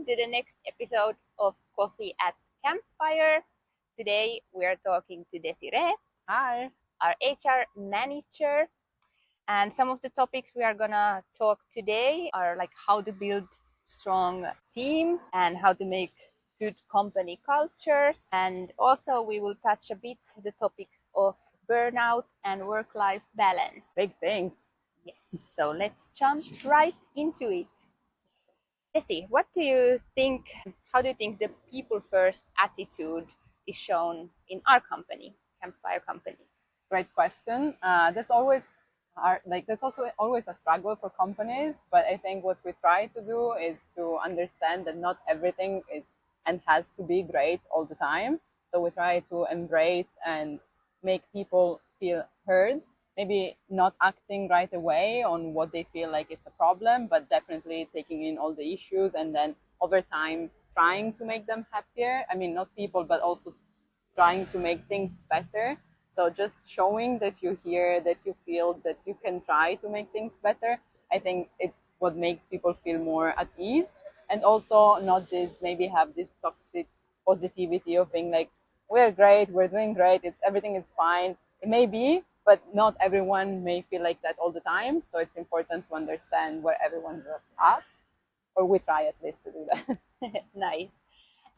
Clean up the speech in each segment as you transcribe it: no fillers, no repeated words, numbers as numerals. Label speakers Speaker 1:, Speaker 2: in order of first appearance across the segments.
Speaker 1: to the next episode of Coffee at Campfire. Today we are talking to Desiree,
Speaker 2: Hi.
Speaker 1: our HR manager, and some of the topics we are gonna talk today are like how to build strong teams and how to make good company cultures, and also we will touch a bit the topics of burnout and work-life balance.
Speaker 2: Big things.
Speaker 1: Yes, so let's jump right into it. Jesse, what do you think? How do you think the people first attitude is shown in our company, Campfire Company?
Speaker 2: Great question. That's always hard. Like that's also always a struggle for companies. But I think what we try to do is to understand that not everything is and has to be great all the time. So we try to embrace and make people feel heard. Maybe not acting right away on what they feel like it's a problem, but definitely taking in all the issues and then over time trying to make them happier. I mean, not people, but also trying to make things better. So just showing that you hear, that you feel, that you can try to make things better. I think it's what makes people feel more at ease. And also not this, maybe have this toxic positivity of being like, we're great, we're doing great, it's everything is fine. It may be, but not everyone may feel like that all the time. So it's important to understand where everyone's at, or we try at least to do that.
Speaker 1: Nice.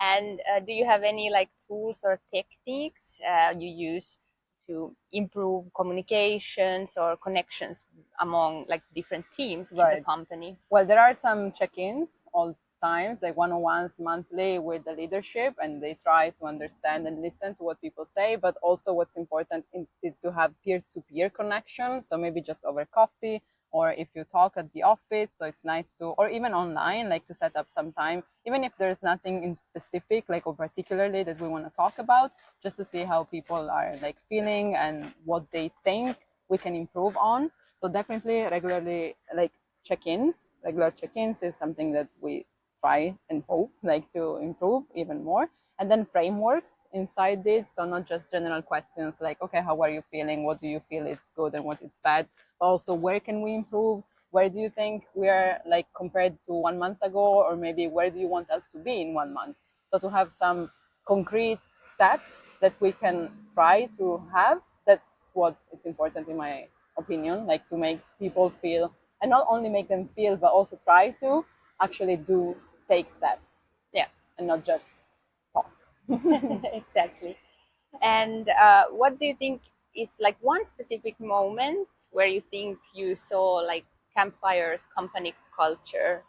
Speaker 1: And do you have any like tools or techniques you use to improve communications or connections among like different teams in the
Speaker 2: Right.
Speaker 1: company?
Speaker 2: Well, there are some check-ins all times, like one-on-ones monthly with the leadership, and they try to understand and listen to what people say. But also, what's important is to have peer-to-peer connection. So maybe just over coffee, or if you talk at the office. So it's nice to, or even online, like to set up some time, even if there's nothing in specific, like or particularly that we want to talk about, just to see how people are like feeling and what they think we can improve on. So definitely regularly like regular check-ins is something that we try and hope like to improve even more. And then frameworks inside this, so not just general questions like, okay, how are you feeling? What do you feel is good and what is bad? But also, where can we improve? Where do you think we are like compared to 1 month ago? Or maybe where do you want us to be in 1 month? So to have some concrete steps that we can try to have, that's what is important in my opinion, like to make people feel, and not only make them feel, but also try to actually take steps.
Speaker 1: Yeah.
Speaker 2: And not just talk.
Speaker 1: Exactly. And what do you think is like one specific moment where you think you saw like Campfire's company culture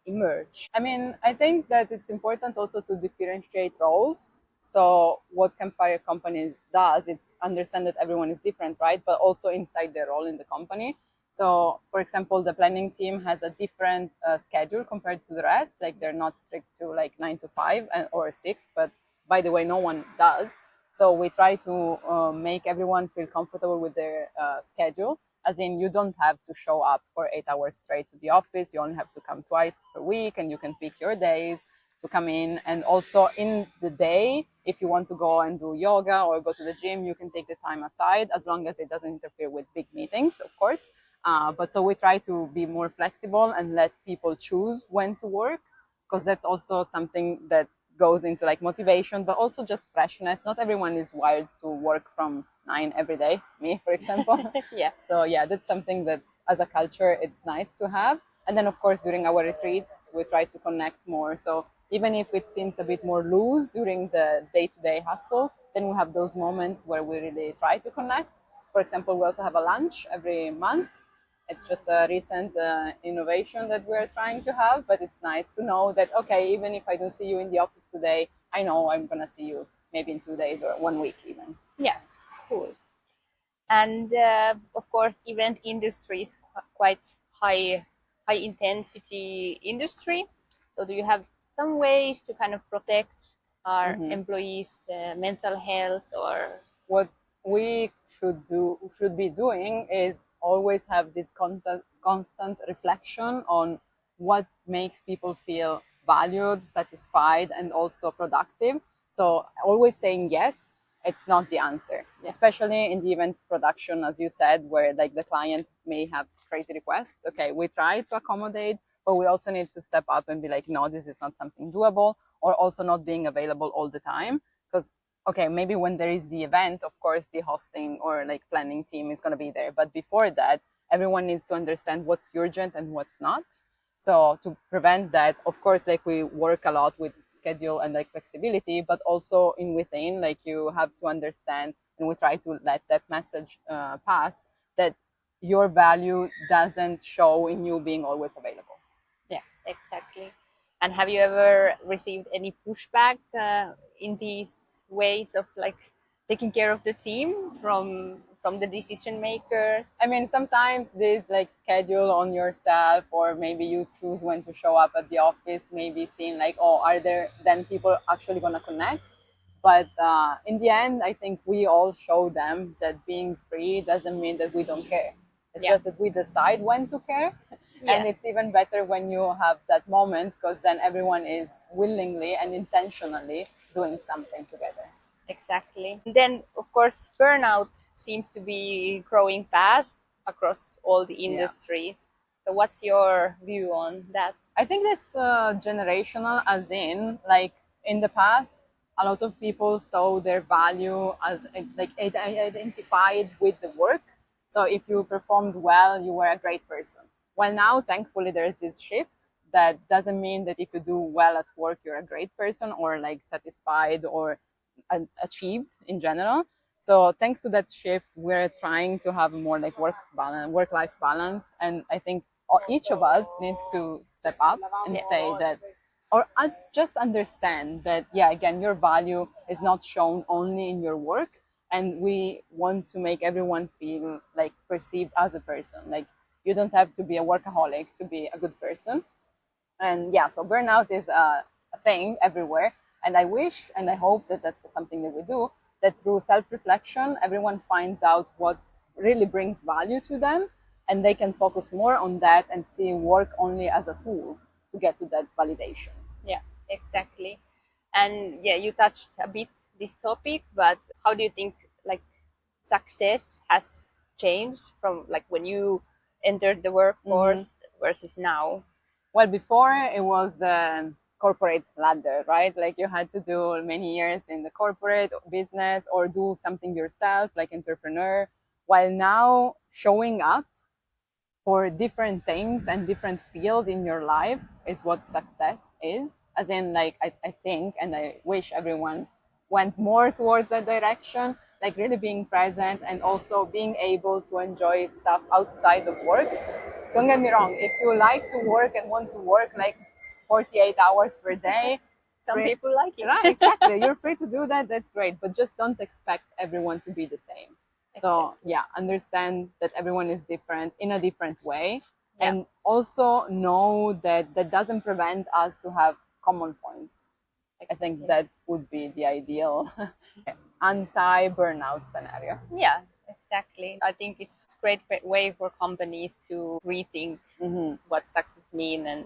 Speaker 1: emerge?
Speaker 2: I mean, I think that it's important also to differentiate roles. So what Campfire Companies does, it's understand that everyone is different, right? But also inside their role in the company. So, for example, the planning team has a different schedule compared to the rest. Like they're not strict to like 9 to 5 or 6, but by the way, no one does. So we try to make everyone feel comfortable with their schedule. As in, you don't have to show up for 8 hours straight to the office. You only have to come twice per week, and you can pick your days to come in. And also in the day, if you want to go and do yoga or go to the gym, you can take the time aside, as long as it doesn't interfere with big meetings, of course. But so we try to be more flexible and let people choose when to work, because that's also something that goes into like motivation, but also just freshness. Not everyone is wired to work from 9 every day, me for example.
Speaker 1: Yeah.
Speaker 2: So yeah, that's something that as a culture it's nice to have. And then of course during our retreats we try to connect more. So even if it seems a bit more loose during the day-to-day hustle, then we have those moments where we really try to connect. For example, we also have a lunch every month. It's just a recent innovation that we're trying to have, but it's nice to know that, okay, even if I don't see you in the office today, I know I'm going to see you maybe in 2 days or 1 week even.
Speaker 1: Yeah, cool. And of course, event industry is quite high intensity industry. So do you have some ways to kind of protect our employees' mental health? Or
Speaker 2: what we should be doing is always have this constant reflection on what makes people feel valued, satisfied, and also productive. So always saying yes, it's not the answer, especially in the event production, as you said, where like the client may have crazy requests. Okay, we try to accommodate, but we also need to step up and be like, no, this is not something doable, or also not being available all the time. Because, okay, maybe when there is the event, of course, the hosting or like planning team is going to be there. But before that, everyone needs to understand what's urgent and what's not. So to prevent that, of course, like we work a lot with schedule and like flexibility, but also in within, like you have to understand, and we try to let that message pass, that your value doesn't show in you being always available.
Speaker 1: Yeah, exactly. And have you ever received any pushback in these ways of like taking care of the team from the decision makers?
Speaker 2: I mean, sometimes this like schedule on yourself, or maybe you choose when to show up at the office, maybe seeing like, oh, are there then people actually going to connect? But in the end, I think we all show them that being free doesn't mean that we don't care. It's
Speaker 1: Yeah.
Speaker 2: just that we decide when to care.
Speaker 1: Yeah.
Speaker 2: And it's even better when you have that moment, because then everyone is willingly and intentionally doing something together.
Speaker 1: Exactly. And then, of course, burnout seems to be growing fast across all the
Speaker 2: Yeah.
Speaker 1: industries. So, what's your view on that?
Speaker 2: I think that's generational, as in, like in the past, a lot of people saw their value as like identified with the work. So if you performed well, you were a great person. Well, now, thankfully, there's this shift. That doesn't mean that if you do well at work, you're a great person or like satisfied or achieved in general. So thanks to that shift, we're trying to have a more like work life balance, and I think each of us needs to step up and say that, or just understand that, yeah, again, your value is not shown only in your work, and we want to make everyone feel like perceived as a person. Like you don't have to be a workaholic to be a good person. And yeah, so burnout is a thing everywhere. And I wish and I hope that that's something that we do, that through self-reflection, everyone finds out what really brings value to them, and they can focus more on that and see work only as a tool to get to that validation.
Speaker 1: Yeah, exactly. And yeah, you touched a bit this topic, but how do you think like success has changed from like when you entered the workforce versus now?
Speaker 2: Well, before it was the corporate ladder, right? Like you had to do many years in the corporate business or do something yourself, like entrepreneur. While now showing up for different things and different field in your life is what success is. As in, like I think and I wish everyone went more towards that direction, like really being present and also being able to enjoy stuff outside of work. Don't get me wrong, if you like to work and want to work like 48 hours per day,
Speaker 1: Some people like it.
Speaker 2: right, exactly, you're free to do that, that's great, but just don't expect everyone to be the same. So
Speaker 1: Exactly.
Speaker 2: yeah, understand that everyone is different in a different way.
Speaker 1: Yeah.
Speaker 2: And also know that that doesn't prevent us to have common points. I think that would be the ideal anti-burnout scenario.
Speaker 1: Yeah, exactly. I think it's a great way for companies to rethink what success mean and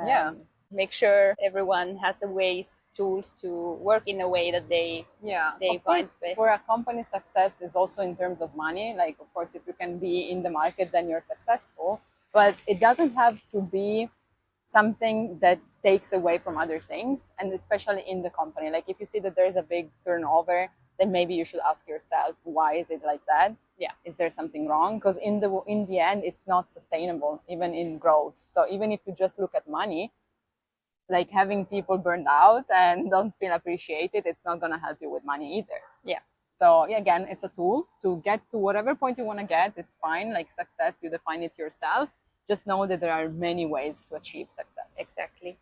Speaker 2: Yeah.
Speaker 1: make sure everyone has a ways, tools to work in a way that they
Speaker 2: Yeah,
Speaker 1: they
Speaker 2: of
Speaker 1: find
Speaker 2: course,
Speaker 1: best.
Speaker 2: for a company, success is also in terms of money. Like, of course, if you can be in the market, then you're successful. But it doesn't have to be something that takes away from other things, and especially in the company. Like, if you see that there's a big turnover, then maybe you should ask yourself, why is it like that?
Speaker 1: Yeah.
Speaker 2: Is there something wrong? Because in the end, it's not sustainable, even in growth. So even if you just look at money, like having people burned out and don't feel appreciated, it's not going to help you with money either.
Speaker 1: Yeah.
Speaker 2: So yeah, again, it's a tool to get to whatever point you want to get. It's fine. Like success, you define it yourself. Just know that there are many ways to achieve success.
Speaker 1: Exactly.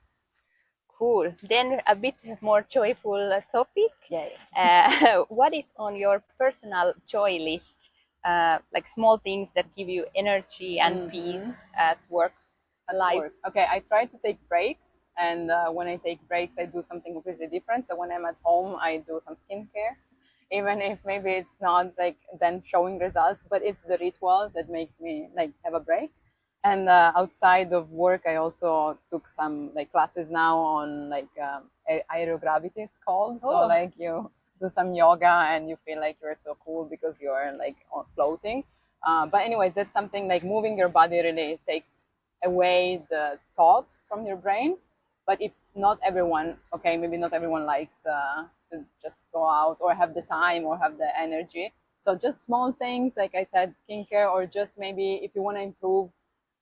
Speaker 1: Cool. Then a bit more joyful topic.
Speaker 2: Yay.
Speaker 1: What is on your personal joy list? Like small things that give you energy and peace at work. Life.
Speaker 2: Work. Okay, I try to take breaks, and when I take breaks, I do something completely different. So when I'm at home, I do some skincare, even if maybe it's not like then showing results, but it's the ritual that makes me like have a break. And outside of work, I also took some like classes now on like aerogravity, it's called. So like you do some yoga and you feel like you're so cool because you're like floating. But anyways, that's something like moving your body really takes away the thoughts from your brain. But if not everyone, okay, maybe not everyone likes to just go out or have the time or have the energy. So just small things, like I said, skincare, or just maybe if you want to improve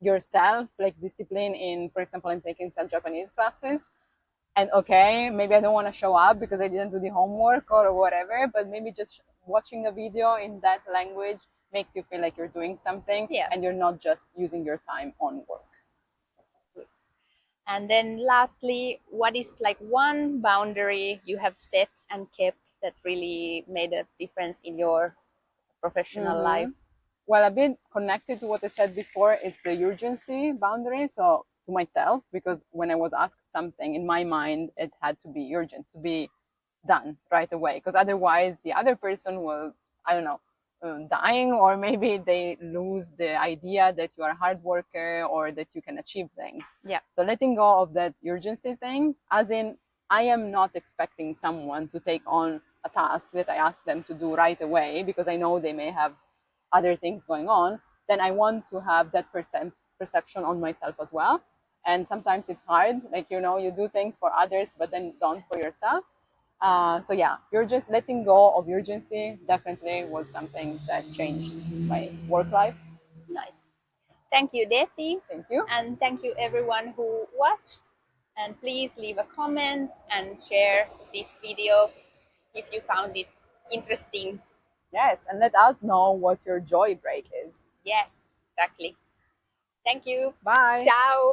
Speaker 2: yourself, like discipline in, for example, I'm taking some Japanese classes, and okay, maybe I don't want to show up because I didn't do the homework or whatever, but maybe just watching a video in that language makes you feel like you're doing something,
Speaker 1: Yeah.
Speaker 2: and you're not just using your time on work.
Speaker 1: And then lastly, what is like one boundary you have set and kept that really made a difference in your professional life?
Speaker 2: Mm-hmm. Well, a bit connected to what I said before, it's the urgency boundary. So to myself, because when I was asked something in my mind, it had to be urgent, to be done right away, because otherwise the other person will, I don't know, dying, or maybe they lose the idea that you are a hard worker or that you can achieve things.
Speaker 1: Yeah.
Speaker 2: So letting go of that urgency thing, as in, I am not expecting someone to take on a task that I ask them to do right away because I know they may have other things going on. Then I want to have that perception on myself as well. And sometimes it's hard, like, you do things for others but then don't for yourself. So yeah, you're just letting go of urgency definitely was something that changed my work life.
Speaker 1: Nice. Thank you, Desi.
Speaker 2: Thank you.
Speaker 1: And thank you, everyone who watched. And please leave a comment and share this video if you found it interesting.
Speaker 2: Yes, and let us know what your joy break is.
Speaker 1: Yes, exactly. Thank you.
Speaker 2: Bye.
Speaker 1: Ciao.